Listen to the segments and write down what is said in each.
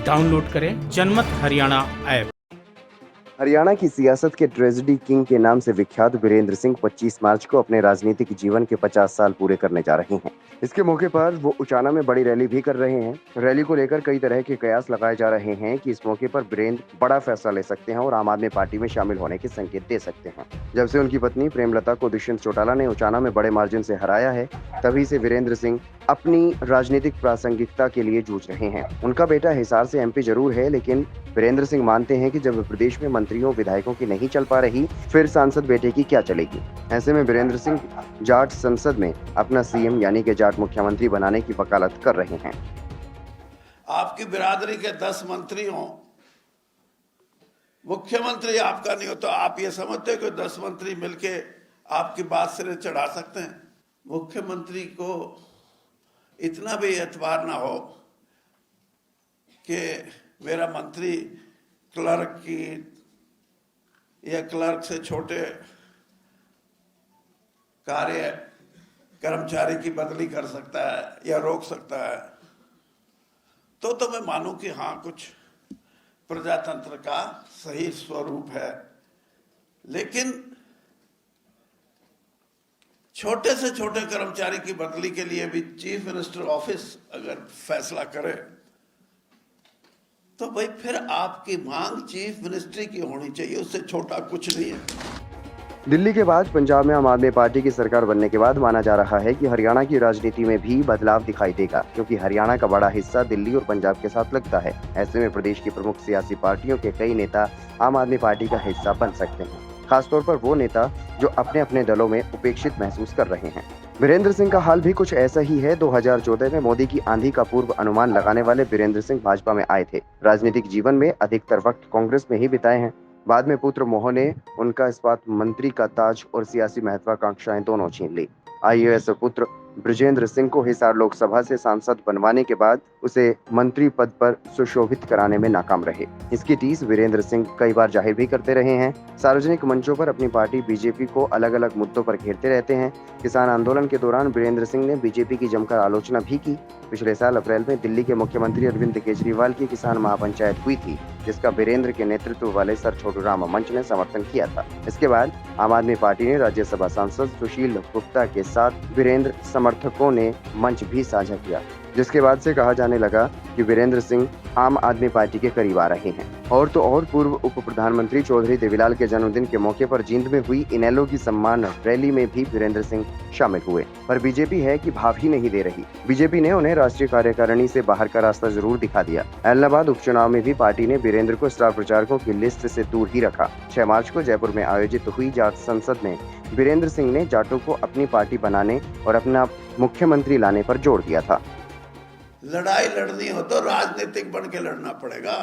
Download करें जनमत Haryana app. Haryana की सियासत के ट्रेजेडी किंग के नाम से विख्यात वीरेंद्र सिंह 25 मार्च को अपने राजनीतिक जीवन के 50 साल पूरे करने जा रहे हैं। इसके मौके पर वो उचाना में बड़ी रैली भी कर रहे हैं। रैली को लेकर कई तरह के कयास लगाए जा रहे हैं कि इस मौके पर वीरेंद्र बड़ा फैसला ले सकते हैं और आम आदमी पार्टी में शामिल होने के संकेत दे सकते हैं। जब से उनकी पत्नी प्रेमलता को दुष्यंत चौटाला ने उचाना में बड़े मार्जिन से हराया है, तभी से वीरेंद्र सिंह अपनी राजनीतिक प्रासंगिकता के लिए जूझ रहे हैं। उनका बेटा हिसार से एमपी जरूर है, लेकिन वीरेंद्र सिंह मानते हैं कि जब प्रदेश में मंत्रियों विधायकों की नहीं चल पा रही, फिर सांसद बेटे की क्या चलेगी। ऐसे में वीरेंद्र सिंह जाट संसद में अपना सीएम यानी कि जाट मुख्यमंत्री बनाने की वकालत कर रहे हैं। आपकी बिरादरी के 10 मंत्री हों, मुख्यमंत्री आपका नहीं हो, तो आप ये समझते हो कि 10 मंत्री मिलके आपकी बात सिरे चढ़ा सकते हैं? मुख्यमंत्री को इतना भी एतबार ना हो कि मेरा मंत्री क्लर्क की या क्लर्क से छोटे कार्य कर्मचारी की बदली कर सकता है या रोक सकता है, तो मैं मानूं कि हाँ, कुछ प्रजातंत्र का सही स्वरूप है। लेकिन छोटे से छोटे कर्मचारी की बदली के लिए भी चीफ मिनिस्टर ऑफिस अगर फैसला करे, तो भाई फिर आपकी मांग चीफ मिनिस्ट्री की होनी चाहिए, उससे छोटा कुछ नहीं है। दिल्ली के बाद पंजाब में आम आदमी पार्टी की सरकार बनने के बाद माना जा रहा है कि हरियाणा की राजनीति में भी बदलाव दिखाई देगा, क्योंकि हरियाणा का बड़ा हिस्सा दिल्ली और पंजाब के साथ लगता है। ऐसे में प्रदेश की प्रमुख सियासी पार्टियों के कई नेता आम आदमी पार्टी का हिस्सा बन सकते हैं, खासतौर पर वो नेता जो अपने अपने दलों में उपेक्षित महसूस कर रहे हैं। वीरेंद्र सिंह का हाल भी कुछ ऐसा ही है। 2014 में मोदी की आंधी का पूर्व अनुमान लगाने वाले वीरेंद्र सिंह भाजपा में आए थे। राजनीतिक जीवन में अधिकतर वक्त कांग्रेस में ही बिताए हैं। बाद में पुत्र मोहन ने उनका इस्पात मंत्री का ताज और सियासी महत्वाकांक्षाएं दोनों छीन ली। आईएएस पुत्र ब्रजेंद्र सिंह को हिसार लोकसभा से सांसद बनवाने के बाद उसे मंत्री पद पर सुशोभित कराने में नाकाम रहे। इसकी टीस वीरेंद्र सिंह कई बार जाहिर भी करते रहे हैं। सार्वजनिक मंचों पर अपनी पार्टी बीजेपी को अलग अलग मुद्दों पर घेरते रहते हैं। किसान आंदोलन के दौरान वीरेंद्र सिंह ने बीजेपी की जमकर आलोचना भी की। पिछले साल अप्रैल में दिल्ली के मुख्यमंत्री अरविंद केजरीवाल की किसान महापंचायत हुई थी, जिसका वीरेंद्र के नेतृत्व वाले सर छोटू राम मंच ने समर्थन किया था। इसके बाद आम आदमी पार्टी ने राज्यसभा सांसद सुशील गुप्ता के साथ वीरेंद्र समर्थकों ने मंच भी साझा किया, जिसके बाद से कहा जाने लगा कि वीरेंद्र सिंह आम आदमी पार्टी के करीब आ रहे हैं। और तो और पूर्व उप प्रधानमंत्री चौधरी देवीलाल के जन्मदिन के मौके पर जींद में हुई इनेलो की सम्मान रैली में भी वीरेंद्र सिंह शामिल हुए, पर बीजेपी है कि भाव ही नहीं दे रही। बीजेपी ने उन्हें राष्ट्रीय कार्यकारिणी से बाहर का रास्ता जरूर दिखा दिया। इलाहाबाद उपचुनाव में भी पार्टी ने वीरेंद्र को स्टार प्रचारकों की लिस्ट से दूर ही रखा। 6 मार्च को जयपुर में आयोजित हुई जाट संसद में वीरेंद्र सिंह ने जाटों को अपनी पार्टी बनाने और अपना मुख्यमंत्री लाने पर जोर दिया था। लड़ाई लड़नी हो तो राजनीतिक बन के लड़ना पड़ेगा।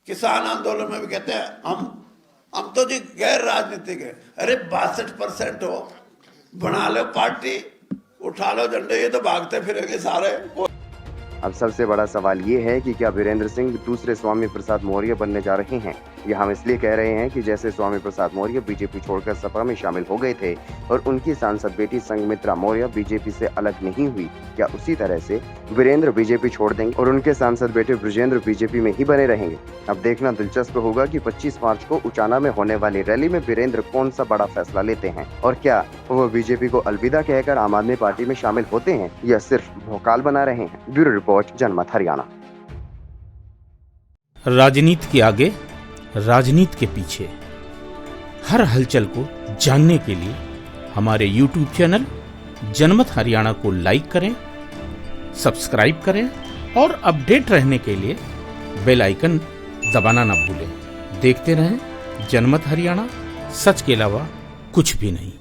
किसान आंदोलन में भी कहते हैं हम तो जी गैर राजनीतिक है। अरे 62% हो, बना लो पार्टी, उठा लो झंडे, ये तो भागते फिरेंगे सारे। अब सबसे बड़ा सवाल ये है कि क्या वीरेंद्र सिंह दूसरे स्वामी प्रसाद मौर्य बनने जा रहे हैं। ये हम इसलिए कह रहे हैं कि जैसे स्वामी प्रसाद मौर्य बीजेपी छोड़कर सपा में शामिल हो गए थे और उनकी सांसद बेटी संघमित्रा मौर्य बीजेपी से अलग नहीं हुई, क्या उसी तरह से वीरेंद्र बीजेपी छोड़ देंगे और उनके सांसद बेटे ब्रजेंद्र बीजेपी में ही बने रहेंगे। अब देखना दिलचस्प होगा कि 25 मार्च को उचाना में होने वाली रैली में वीरेंद्र कौन सा बड़ा फैसला लेते हैं और क्या वो बीजेपी को अलविदा कहकर आम आदमी पार्टी में शामिल होते हैं या सिर्फ भोकाल बना रहे हैं। ब्यूरो रिपोर्ट, जनमत हरियाणा। राजनीति के आगे, राजनीति के पीछे, हर हलचल को जानने के लिए हमारे YouTube चैनल जनमत हरियाणा को लाइक करें, सब्सक्राइब करें और अपडेट रहने के लिए बेल आइकन दबाना ना भूलें। देखते रहें जनमत हरियाणा, सच के अलावा कुछ भी नहीं।